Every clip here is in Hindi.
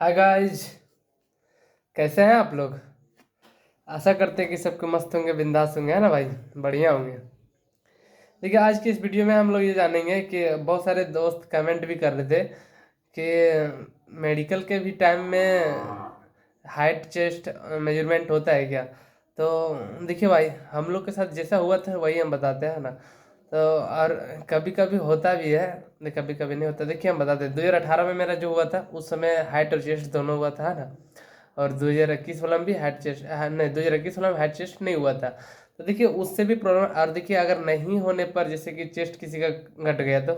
हाय गाइस, कैसे हैं आप लोग। आशा करते हैं कि सबके मस्त होंगे, बिंदास होंगे, है ना भाई। बढ़िया होंगे। देखिए, आज की इस वीडियो में हम लोग ये जानेंगे कि बहुत सारे दोस्त कमेंट भी कर रहे थे कि मेडिकल के भी टाइम में हाइट चेस्ट मेजरमेंट होता है क्या। तो देखिए भाई, हम लोग के साथ जैसा हुआ था वही हम बताते हैं ना। तो और कभी कभी होता भी है, कभी कभी नहीं होता। देखिए, हम बताते हैं 2018 में मेरा जो हुआ था उस समय हाइट और चेस्ट दोनों हुआ था, है ना। और 2021 वाला में भी हाइट चेस्ट, नहीं, 2021 वाला में हाइट चेस्ट नहीं हुआ था। तो देखिए, उससे भी प्रॉब्लम। और देखिए, अगर नहीं होने पर जैसे कि चेस्ट किसी का घट गया तो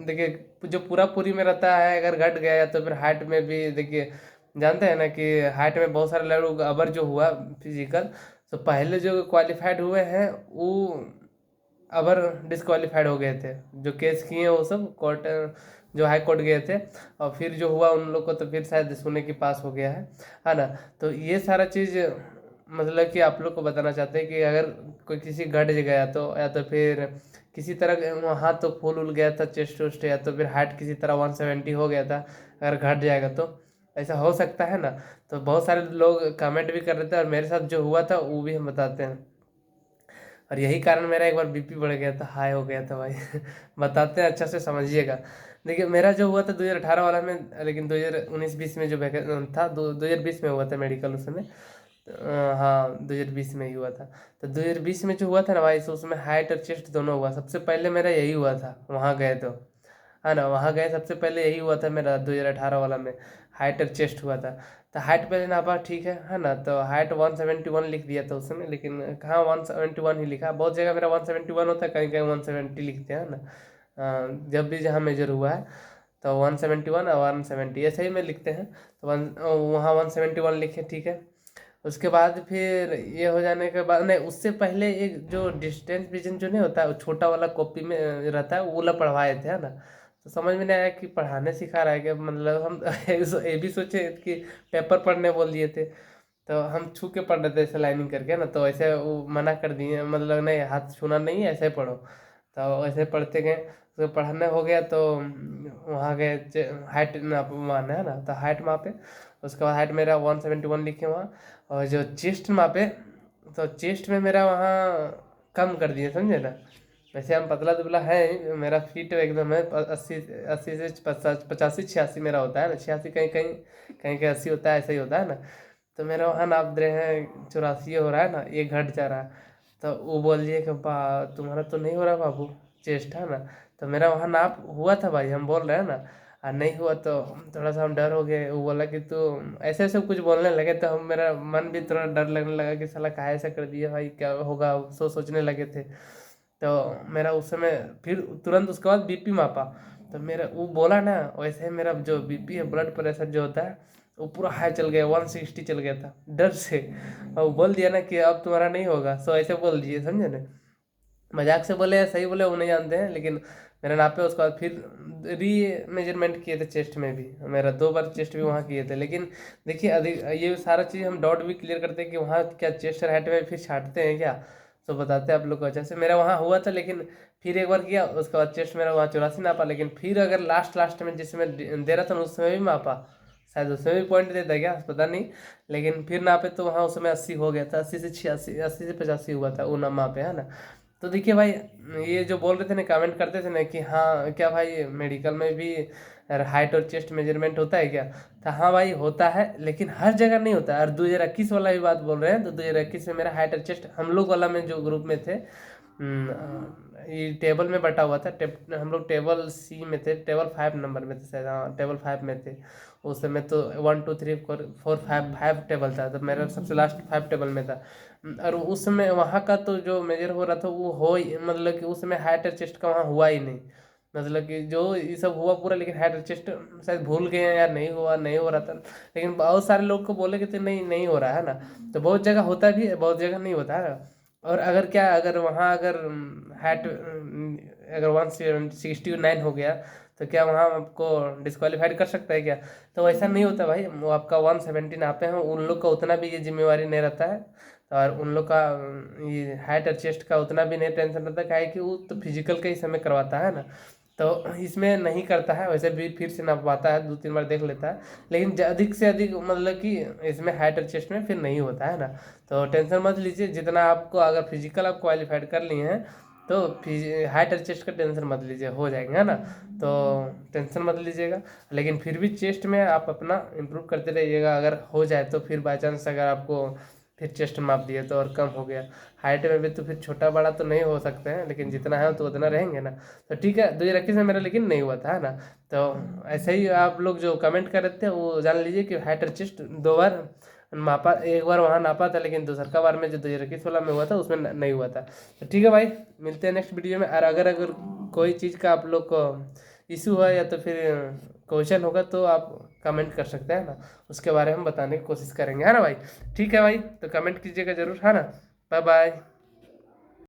देखिए, जो पूरा पूरी में रहता है अगर घट गया या तो फिर हाइट में भी देखिए, जानते हैं ना कि हाइट में बहुत सारे लोग अबर जो हुआ फिजिकल, तो पहले जो क्वालिफाइड हुए हैं वो अबर डिस्क्वालीफाइड हो गए थे। जो केस किए वो सब कोर्ट, जो हाई कोर्ट गए थे। और फिर जो हुआ उन लोग को तो फिर शायद सुने की पास हो गया है ना। तो ये सारा चीज़ मतलब कि आप लोग को बताना चाहते हैं कि अगर कोई किसी घट गया तो, या तो फिर किसी तरह वहाँ तो फूल उल गया था चेस्ट वेस्ट, या तो फिर हाइट किसी तरह 170 हो गया था, अगर घट जाएगा तो ऐसा हो सकता है ना। तो बहुत सारे लोग कमेंट भी कर रहे थे और मेरे साथ जो हुआ था वो भी हम बताते हैं। और यही कारण मेरा एक बार बीपी बढ़ गया था, हाई हो गया था भाई। बताते हैं, अच्छा से समझिएगा। देखिए, मेरा जो हुआ था 2018 वाला में, लेकिन 2019-20 में जो था, 2020 में हुआ था मेडिकल उस समय। हाँ, 2020 में ही हुआ था। तो 2020 में जो हुआ था ना भाई, तो उसमें हाइट और चेस्ट दोनों हुआ। सबसे पहले मेरा यही हुआ था वहाँ गए तो, है ना। वहाँ गए सबसे पहले यही हुआ था मेरा 2018 वाला में, हाइट और चेस्ट हुआ था। तो हाइट पहले नापा, ठीक है ना। तो हाइट 171 लिख दिया था उस समय, लेकिन कहाँ 171 ही लिखा। बहुत जगह मेरा 171 होता है, कहीं कहीं 170 लिखते हैं ना। जब भी जहाँ मेजर हुआ है तो 171 और 170 ऐसे ही में लिखते हैं। तो वहाँ 171 लिखे, ठीक है। उसके बाद फिर ये हो जाने के बाद, नहीं, उससे पहले एक जो डिस्टेंस विजन जो नहीं होता है, वो छोटा वाला कॉपी में रहता है, वो वाला पढ़वाए थे, है ना। तो समझ में नहीं आया कि पढ़ाने सिखा रहा है कि, मतलब हम ये भी सोचे कि पेपर पढ़ने बोल दिए थे। तो हम छू के पढ़ रहे थे ऐसे लाइनिंग करके ना, तो ऐसे वो मना कर दिए, मतलब नहीं, हाथ छूना नहीं है, ऐसे ही पढ़ो। तो ऐसे पढ़ते गए, तो पढ़ाने हो गया तो वहाँ गए, हाइट नाप मारना है ना, तो हाइट मापे। उसके बाद हाइट मेरा 171 लिखे वहाँ। और जो चेस्ट मापे, तो चेस्ट में मेरा वहाँ कम कर दिए, समझे ना। वैसे हम पतला दुबला है, मेरा फिट एकदम है, 80 से 85 86 मेरा होता है ना, 86 कहीं कहीं, कहीं कहीं 80 होता है, ऐसा ही होता है ना। तो मेरा वहाँ नाप दे रहे हैं 84 हो रहा है ना, ये घट जा रहा है। तो वो बोल दिए कि तुम्हारा तो नहीं हो रहा बाबू, चेस्ट, है ना। तो मेरा वहाँ नाप हुआ था भाई, हम बोल रहे हैं ना। और नहीं हुआ तो थोड़ा सा हम डर हो गए। वो बोला कि तू ऐसे ऐसे कुछ बोलने लगे, तो हम, मेरा मन भी थोड़ा डर लगने लगा कि साला काहे ऐसा कर दिया भाई, क्या होगा, सोचने लगे थे। तो मेरा उस समय फिर तुरंत उसके बाद बीपी मापा। तो मेरा वो बोला ना, वैसे ही मेरा जो बीपी है, ब्लड प्रेशर जो होता है, वो पूरा हाई चल गया, 160 चल गया था डर से। और वो बोल दिया ना कि अब तुम्हारा नहीं होगा, सो ऐसे बोल दिए, समझे ना। मजाक से बोले या सही बोले वो नहीं जानते हैं, लेकिन मेरा नापे। उसके बाद फिर री मेजरमेंट किए थे चेस्ट में भी, मेरा 2 बार चेस्ट भी वहाँ किए थे। लेकिन देखिए, अधिक ये सारा चीज़ हम डाउट भी क्लियर करते हैं कि वहाँ क्या चेस्ट और हाइट में फिर छांटते हैं क्या। तो बताते हैं आप लोग को अच्छा से। मेरा वहाँ हुआ था, लेकिन फिर एक बार किया, उसके बाद चेस्ट मेरा वहाँ 84 नापा। लेकिन फिर अगर लास्ट लास्ट में जिस समय दे रहा था ना, उस समय भी मापा, शायद उसमें भी पॉइंट देता है क्या, पता नहीं। लेकिन फिर नापे तो वहाँ उस समय 80 हो गया था, 80 से 86, 80 से 85 हुआ था वो ना मापे, है ना। तो देखिए भाई, ये जो बोल रहे थे ना, कमेंट करते थे ना कि हाँ क्या भाई मेडिकल में भी हाइट और चेस्ट मेजरमेंट होता है क्या। तो हाँ भाई, होता है, लेकिन हर जगह नहीं होता है। और 2021 वाला भी बात बोल रहे हैं, तो 2021 में मेरा हाइट और चेस्ट हम लोग वाला में जो ग्रुप में थे, ये टेबल में बटा हुआ था। हम लोग टेबल सी में थे, टेबल 5 नंबर में थे शायद, हाँ टेबल 5 में थे। उस समय तो 1 2 3 4 5 5 टेबल था, तो मेरा सबसे लास्ट 5 टेबल में था। और उस समय वहाँ का तो जो मेजर हो रहा था वो हो ही, मतलब कि उस समय हाइट और चेस्ट का वहाँ हुआ ही नहीं। मतलब कि जो ये सब हुआ पूरा, लेकिन हाइट और चेस्ट शायद भूल गए हैं यार, नहीं हुआ, नहीं हो रहा था। लेकिन बहुत सारे लोग को बोले कि तो नहीं, नहीं हो रहा है ना। तो बहुत जगह होता भी है, बहुत जगह नहीं होता है। और अगर क्या, अगर वहाँ अगर हाइट अगर 169 हो गया, तो क्या वहाँ आपको डिस्क्वालीफाइड कर सकता है क्या। तो वैसा नहीं होता भाई, वो आपका 170 नापे हैं, उन लोग का उतना भी ये जिम्मेवारी नहीं रहता है। और उन लोग का ये हाइट और चेस्ट का उतना भी नहीं टेंशन रहता है, क्या है कि वो तो फिजिकल का ही समय करवाता है ना। तो इसमें नहीं करता है, वैसे भी फिर से नापवाता है, 2-3 बार देख लेता है, लेकिन अधिक से अधिक मतलब कि इसमें हाइट और चेस्ट में फिर नहीं होता है ना। तो टेंशन मत लीजिए, जितना आपको अगर फिजिकल आप क्वालिफाइड कर लिए हैं तो हाइट और चेस्ट का टेंशन मत लीजिए, हो जाएंगे, है ना। तो टेंशन मत लीजिएगा, लेकिन फिर भी चेस्ट में आप अपना इम्प्रूव करते रहिएगा। अगर हो जाए तो फिर बाई चांस अगर आपको फिर चेस्ट माप दिए तो और कम हो गया, हाइट में भी तो फिर छोटा बड़ा तो नहीं हो सकते हैं, लेकिन जितना है तो उतना रहेंगे ना। तो ठीक है, 2021 में मेरा लेकिन नहीं हुआ था, है ना। तो ऐसे ही आप लोग जो कमेंट कर रहे थे वो जान लीजिए कि हाइट और चेस्ट 2 बार मापा, एक बार वहाँ नापा था, लेकिन दूसरा बार में जो 2021 वाला में हुआ था उसमें नहीं हुआ था। तो ठीक है भाई, मिलते हैं नेक्स्ट वीडियो में। और अगर कोई चीज़ का आप लोग को इशू है या तो फिर क्वेश्चन होगा तो आप कमेंट कर सकते हैं ना, उसके बारे में बताने की कोशिश करेंगे, है ना भाई। ठीक है भाई, तो कमेंट कीजिएगा जरूर, है ना। Bye bye.